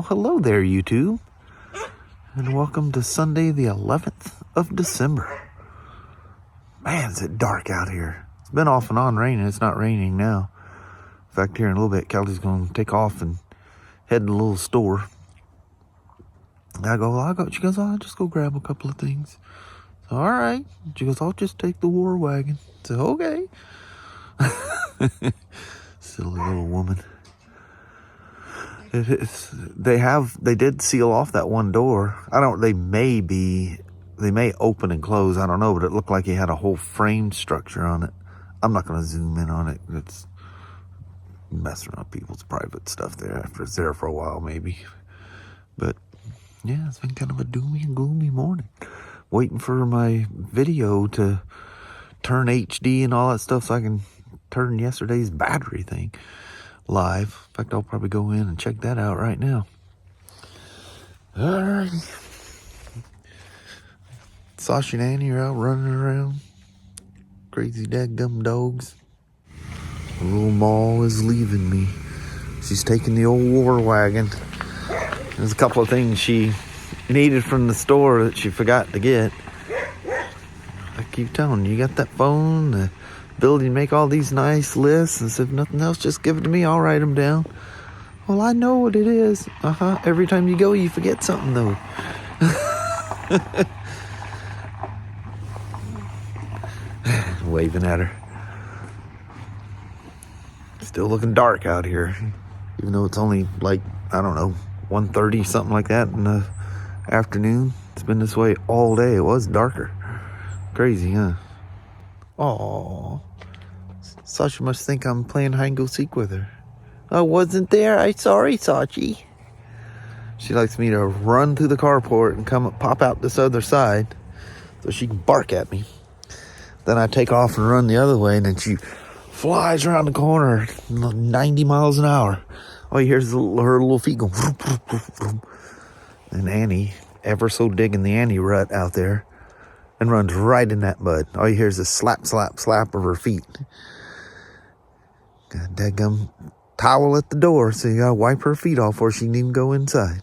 hello there, YouTube, and welcome to Sunday, the 11th of December. Man, is it dark out here. It's been off and on raining. It's not raining now. In fact, here in a little bit, Kelly's going to take off and head to a little store. I go, well, she goes, I'll just go grab a couple of things. So, all right. She goes, I'll just take the war wagon. So, okay. Silly little woman. They did seal off that one door. They may open and close, I don't know, but it looked like he had a whole frame structure on it. I'm not going to zoom in on it. It's messing up people's private stuff there after it's there for a while, maybe. But yeah, it's been kind of a doomy and gloomy morning. Waiting for my video to turn HD and all that stuff so I can turn yesterday's battery thing live. In fact, I'll probably go in and check that out right now. All right. Sasha and Annie are out running around. Crazy dadgum dogs. Little Maul is leaving me. She's taking the old war wagon. There's a couple of things she needed from the store that she forgot to get. I keep telling you, you got that phone, the ability to make all these nice lists, and if nothing else, just give it to me, I'll write them down. Well, I know what it is. Every time you go, you forget something, though. Waving at her. Still looking dark out here, even though it's only like, I don't know, 1:30, something like that in the afternoon. It's been this way all day. It was darker. Crazy, huh? Aww. Sasha must think I'm playing hide and go seek with her. I wasn't there. I'm sorry, Sachi. She likes me to run through the carport and pop out this other side so she can bark at me. Then I take off and run the other way, and then she flies around the corner 90 miles an hour. All you hear is her little feet go. Vroom, vroom, vroom, vroom. And Annie, ever so digging the Annie rut out there, and runs right in that mud. All you hear is a slap, slap, slap of her feet. Got a daggum towel at the door, so you gotta wipe her feet off before she can even go inside.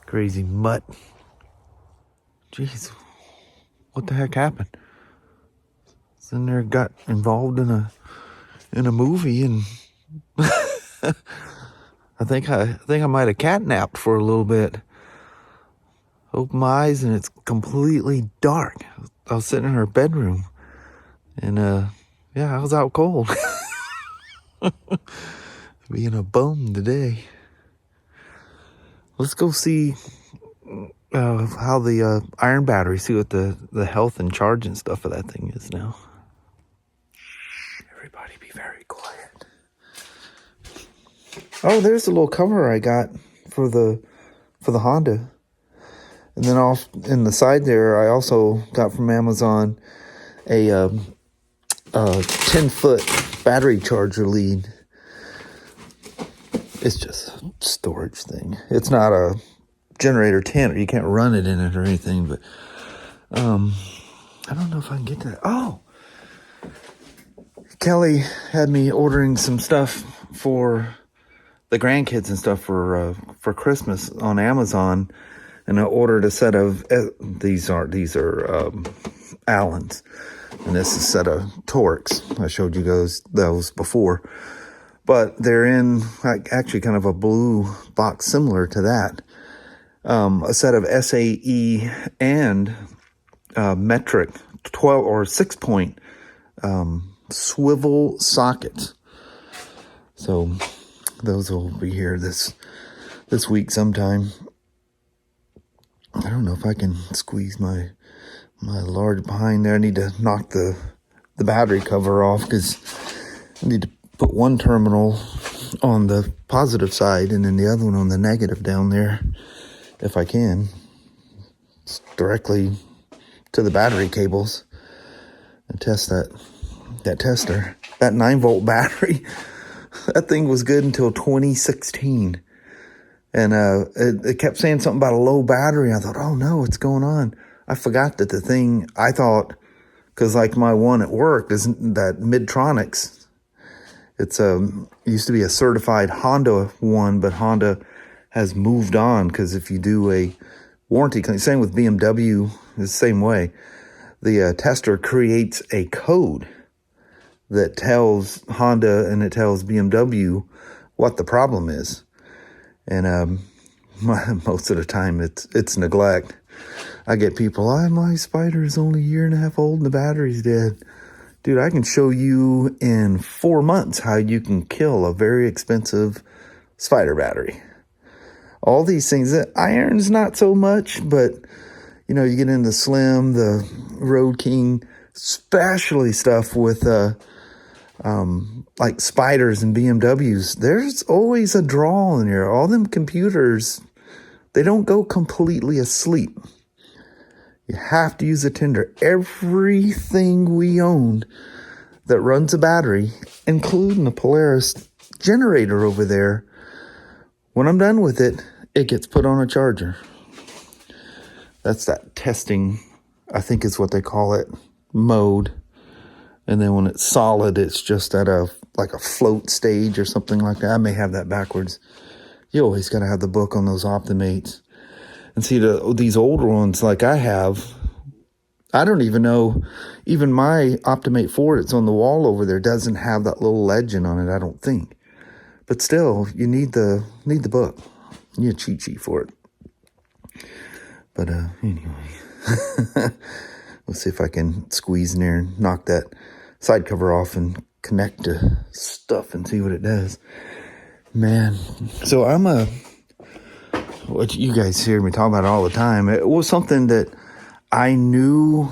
Crazy mutt. Jeez, what the heck happened? Then there got involved in a movie, and I think I might have catnapped for a little bit. Open my eyes and it's completely dark. I was sitting in her bedroom, and I was out cold. Being a bum today. Let's go see how the iron battery, see what the health and charge and stuff of that thing is now. Everybody be very quiet. Oh, there's a little cover I got for the Honda. And then off in the side there, I also got from Amazon a 10-foot battery charger lead. It's just a storage thing. It's not a generator tent, or you can't run it in it or anything. But I don't know if I can get to that. Oh, Kelly had me ordering some stuff for the grandkids and stuff for Christmas on Amazon. And I ordered a set of, these are Allens. And this is a set of Torx. I showed you those before. But they're in actually kind of a blue box similar to that. A set of SAE and metric 12 or 6-point swivel sockets. So those will be here this week sometime. I don't know if I can squeeze my large behind there. I need to knock the battery cover off, because I need to put one terminal on the positive side and then the other one on the negative down there, if I can. It's directly to the battery cables, and test that tester. That 9-volt battery, that thing was good until 2016. And it kept saying something about a low battery. I thought, oh no, what's going on? I forgot that the thing, I thought, because like my one at work, isn't that Midtronics? It's used to be a certified Honda one, but Honda has moved on, because if you do a warranty claim, same with BMW, the same way, the tester creates a code that tells Honda and it tells BMW what the problem is. And most of the time it's neglect. I get people, my Spyder is only a year and a half old and the battery's dead. Dude, I can show you in 4 months how you can kill a very expensive Spyder battery. All these things, that iron's not so much, but you know, you get into Slim, the Road King, especially stuff with like Spyders and BMWs, there's always a draw in here. All them computers, they don't go completely asleep. You have to use a tender. Everything we owned that runs a battery, including the Polaris generator over there, when I'm done with it, it gets put on a charger. That's that testing, I think is what they call it, mode. And then when it's solid, it's just at like a float stage or something like that. I may have that backwards. You always got to have the book on those Optimates. And see, these older ones like I have, I don't even know, even my Optimate 4 that's on the wall over there doesn't have that little legend on it, I don't think. But still, you need the book. You need a cheat sheet for it. But anyway, let's see if I can squeeze in there and knock that side cover off and connect to stuff and see what it does. Man, so what you guys hear me talk about all the time, it was something that I knew,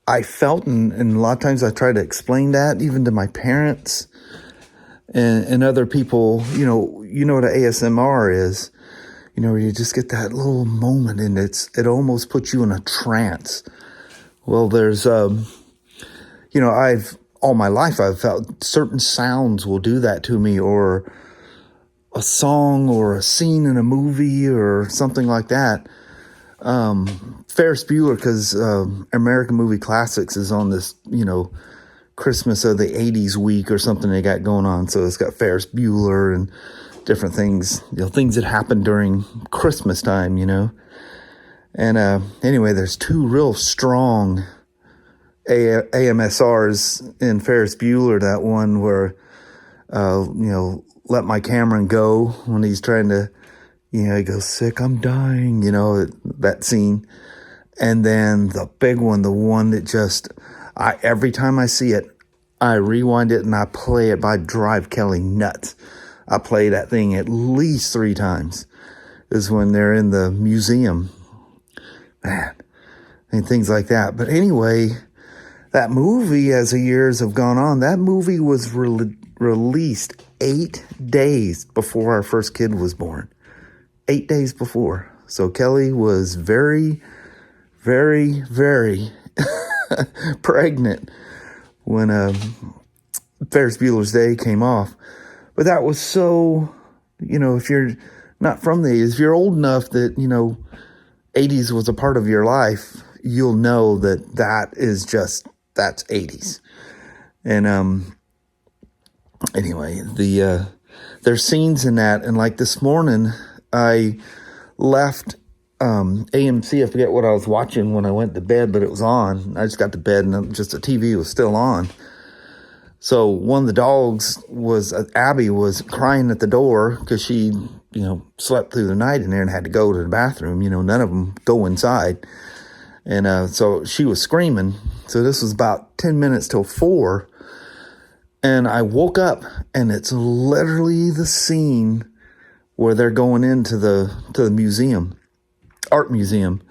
I felt, and a lot of times I try to explain that even to my parents and other people. You know what an ASMR is. You know, you just get that little moment, and it almost puts you in a trance. Well, there's you know, all my life I've felt certain sounds will do that to me, or a song or a scene in a movie or something like that. Ferris Bueller, because American Movie Classics is on this, you know, Christmas of the 80s week or something they got going on. So it's got Ferris Bueller and different things, you know, things that happen during Christmas time, you know. And anyway, there's two real strong AMSRs in Ferris Bueller. That one where, you know, let my Cameron go, when he's trying to, you know, he goes, sick, I'm dying, you know, that scene. And then the big one, the one that just, every time I see it, I rewind it and I play it by drive Kelly nuts. I play that thing at least 3 times, is when they're in the museum. Man, and things like that. But anyway, that movie, as the years have gone on, that movie was released 8 days before our first kid was born. 8 days before. So Kelly was very, very, very pregnant when Ferris Bueller's Day came off. But that was so, you know, if you're not from the 80s, if you're old enough that, you know, 80s was a part of your life, you'll know that is just, that's 80s. And anyway, there's scenes in that, and like this morning, I left AMC. I forget what I was watching when I went to bed, but it was on. I just got to bed, and just the TV was still on. So one of the dogs Abby was crying at the door because she, you know, slept through the night in there and had to go to the bathroom. You know, none of them go inside. And so she was screaming. So this was about 10 minutes till 4. And I woke up, and it's literally the scene where they're going into the museum, art museum,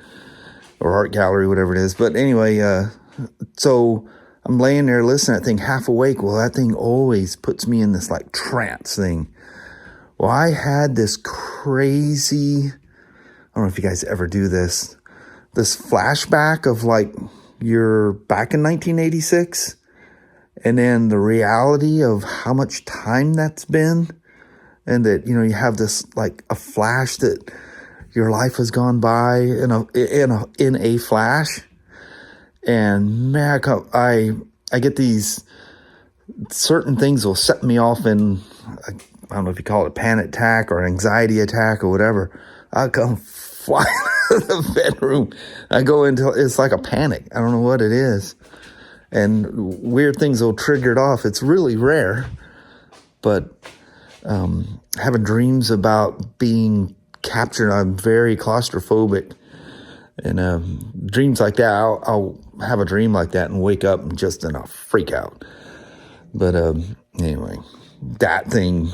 or art gallery, whatever it is. But anyway, so I'm laying there listening to that thing, half awake. Well, that thing always puts me in this like trance thing. Well, I had this crazy, I don't know if you guys ever do this flashback of like you're back in 1986, and then the reality of how much time that's been, and that, you know, you have this like a flash that your life has gone by in a flash. And man, I get these certain things will set me off in I don't know if you call it a panic attack or anxiety attack or whatever, I come flying out of the bedroom. I go into, it's like a panic. I don't know what it is. And weird things will trigger it off. It's really rare. But having dreams about being captured, I'm very claustrophobic. And dreams like that, I'll have a dream like that and wake up and just in a freak out. But anyway, that thing,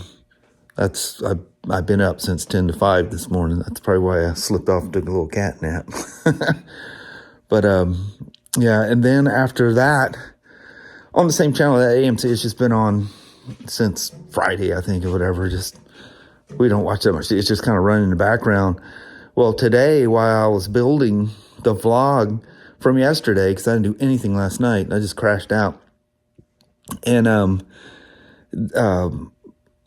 I've been up since 10 to 5 this morning. That's probably why I slipped off and took a little cat nap. But yeah, and then after that, on the same channel that AMC has just been on since Friday, I think, or whatever. Just, we don't watch that much. It's just kind of running in the background. Well, today, while I was building the vlog from yesterday, because I didn't do anything last night, I just crashed out. And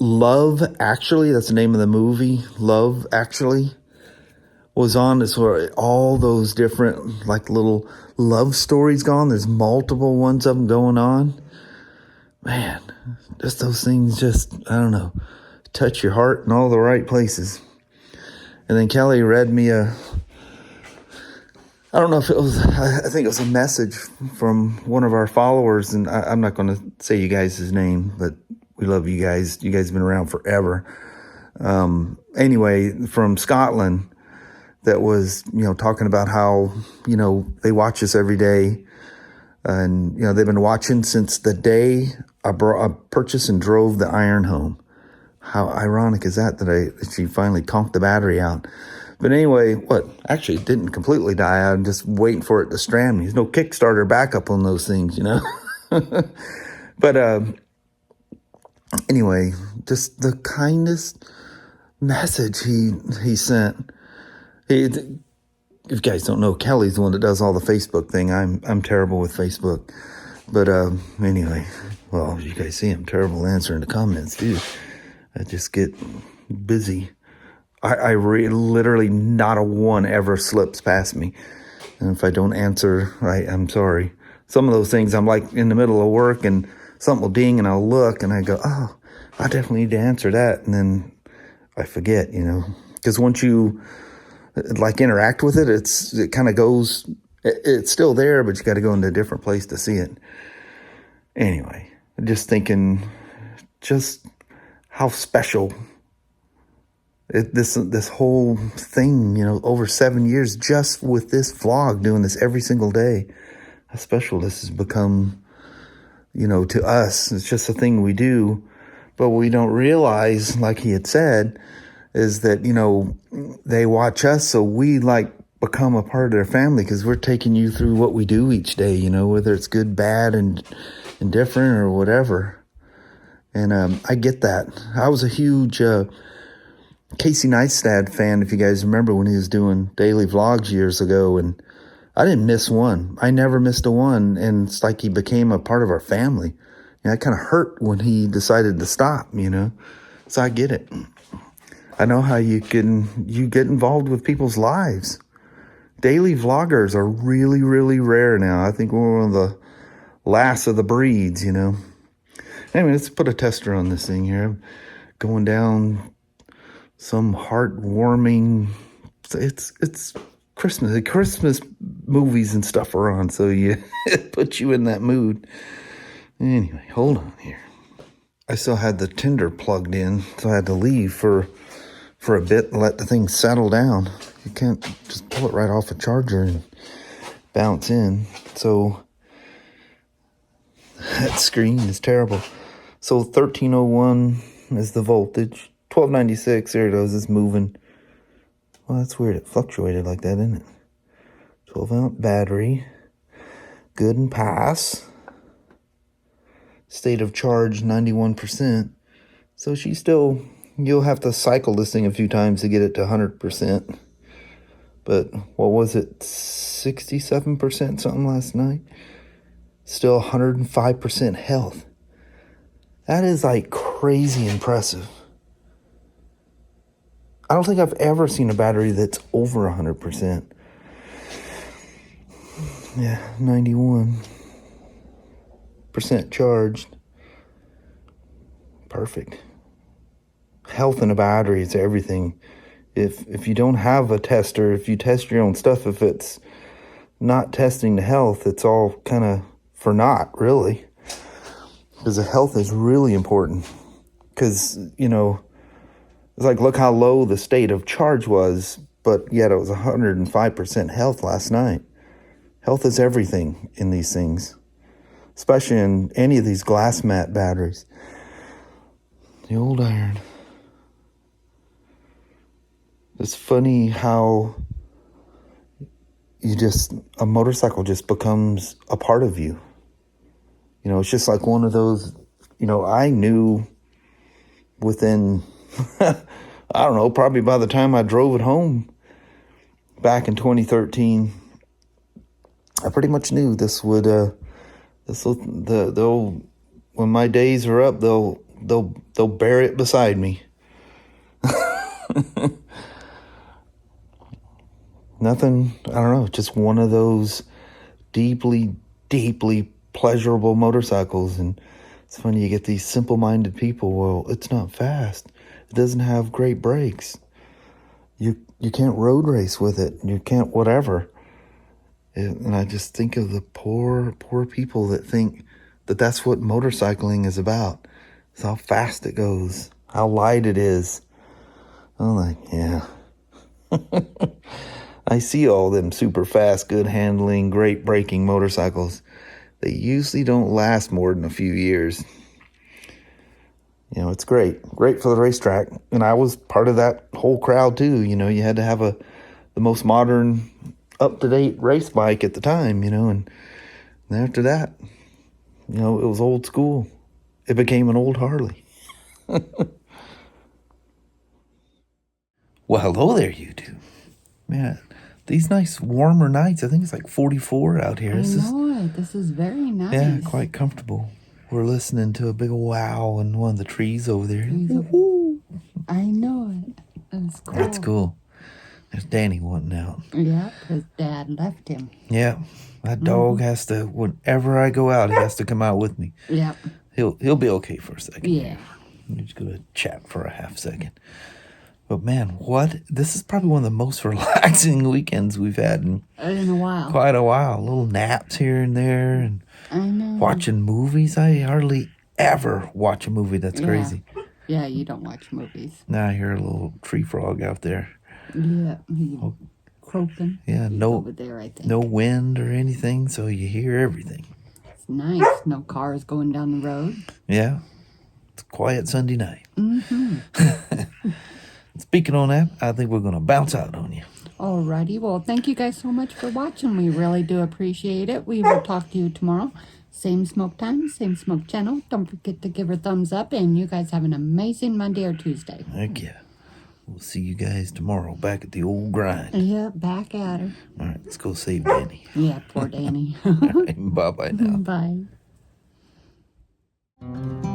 Love Actually, that's the name of the movie, Love Actually, was on. It's where all those different, like, little love stories gone. There's multiple ones of them going on. Man, just those things just, I don't know, touch your heart in all the right places. And then Kelly read me I don't know if it was, I think it was a message from one of our followers, and I'm not going to say you guys' name, but we love you guys. You guys have been around forever. Anyway, from Scotland, that was, talking about how, they watch us every day. And, they've been watching since the day I purchased and drove the iron home. How ironic is that she finally conked the battery out. But anyway, actually, it didn't completely die. I'm just waiting for it to strand me. There's no Kickstarter backup on those things, But anyway, just the kindest message he sent. If you guys don't know, Kelly's the one that does all the Facebook thing. I'm terrible with Facebook. But anyway, well, you guys see I'm terrible answering the comments too. I just get busy. I literally not a one ever slips past me. And if I don't answer, I'm sorry. Some of those things, I'm like in the middle of work and something will ding and I'll look and I go, oh, I definitely need to answer that. And then I forget, because once you like interact with it, it kind of goes, it's still there, but you got to go into a different place to see it. Anyway, just thinking just how special this whole thing, over 7 years, just with this vlog, doing this every single day, how special this has become, to us. It's just a thing we do, but we don't realize, like he had said, is that, they watch us, so we become a part of their family because we're taking you through what we do each day, whether it's good, bad, and indifferent or whatever. And I get that. I was a huge Casey Neistat fan, if you guys remember when he was doing daily vlogs years ago, and I didn't miss one. I never missed a one, and it's like he became a part of our family. It kind of hurt when he decided to stop, So I get it. I know how you get involved with people's lives. Daily vloggers are really, really rare now. I think we're one of the last of the breeds, Anyway, let's put a tester on this thing here. Going down some heartwarming, it's Christmas. The Christmas movies and stuff are on, so it puts you in that mood. Anyway, hold on here. I still had the Tinder plugged in, so I had to leave for a bit and let the thing settle down. You can't just pull it right off a charger and bounce in. So that screen is terrible. So 1301 is the voltage. 1296, there it goes, it's moving. Well, that's weird. It fluctuated like that, isn't it? 12-amp battery. Good and pass. State of charge, 91%. So she's still, you'll have to cycle this thing a few times to get it to 100%. But what was it, 67% something last night? Still 105% health. That is crazy impressive. I don't think I've ever seen a battery that's over 100%. Yeah, 91% charged. Perfect. health in a battery is everything. If you don't have a tester, if you test your own stuff, if it's not testing the health, it's all kind of for naught, really. Because the health is really important. Because, you know, it's like, look how low the state of charge was, but yet it was 105% health last night. Health is everything in these things, especially in any of these glass mat batteries. The old iron. It's funny how a motorcycle just becomes a part of you. You know, it's just like one of those, you know, I knew within, I don't know, probably by the time I drove it home back in 2013, I pretty much knew they'll, when my days are up, they'll bear it beside me. Nothing, I don't know, just one of those deeply, deeply pleasurable motorcycles. And it's funny, you get these simple-minded people, well, it's not fast. It doesn't have great brakes. You can't road race with it. You can't whatever. And I just think of the poor people that think that that's what motorcycling is about. It's how fast it goes, how light it is. I'm like, yeah. I see all them super fast, good handling, great braking motorcycles. They usually don't last more than a few years. You know, it's great. Great for the racetrack. And I was part of that whole crowd too. You know, you had to have the most modern, up-to-date race bike at the time, you know. And after that, you know, it was old school. It became an old Harley. Well, hello there, YouTube. Man, these nice warmer nights, I think it's like 44 out here. This is very nice. Yeah, quite comfortable. We're listening to a big wow in one of the trees over there. I know it. That's cool. That's cool. There's Danny wanting out. Yeah, because Dad left him. Yeah, that dog has to, whenever I go out, he has to come out with me. Yep. He'll be okay for a second. Yeah. I'm just going to chat for a half second. But man, this is probably one of the most relaxing weekends we've had in a while. Quite a while. Little naps here and there, and I know. Watching movies. I hardly ever watch a movie. That's crazy. Yeah, you don't watch movies. Now I hear a little tree frog out there. Yeah, croaking. Yeah, He's over there, I think. No wind or anything, so you hear everything. It's nice. No cars going down the road. Yeah, it's a quiet Sunday night. Mm-hmm. Speaking on that, I think we're going to bounce out on you. Alrighty. Well, thank you guys so much for watching. We really do appreciate it. We will talk to you tomorrow. Same smoke time, same smoke channel. Don't forget to give her a thumbs up. And you guys have an amazing Monday or Tuesday. Heck yeah. We'll see you guys tomorrow back at the old grind. Yeah, back at her. All right, let's go save Danny. Yeah, poor Danny. All right, bye-bye now. Bye.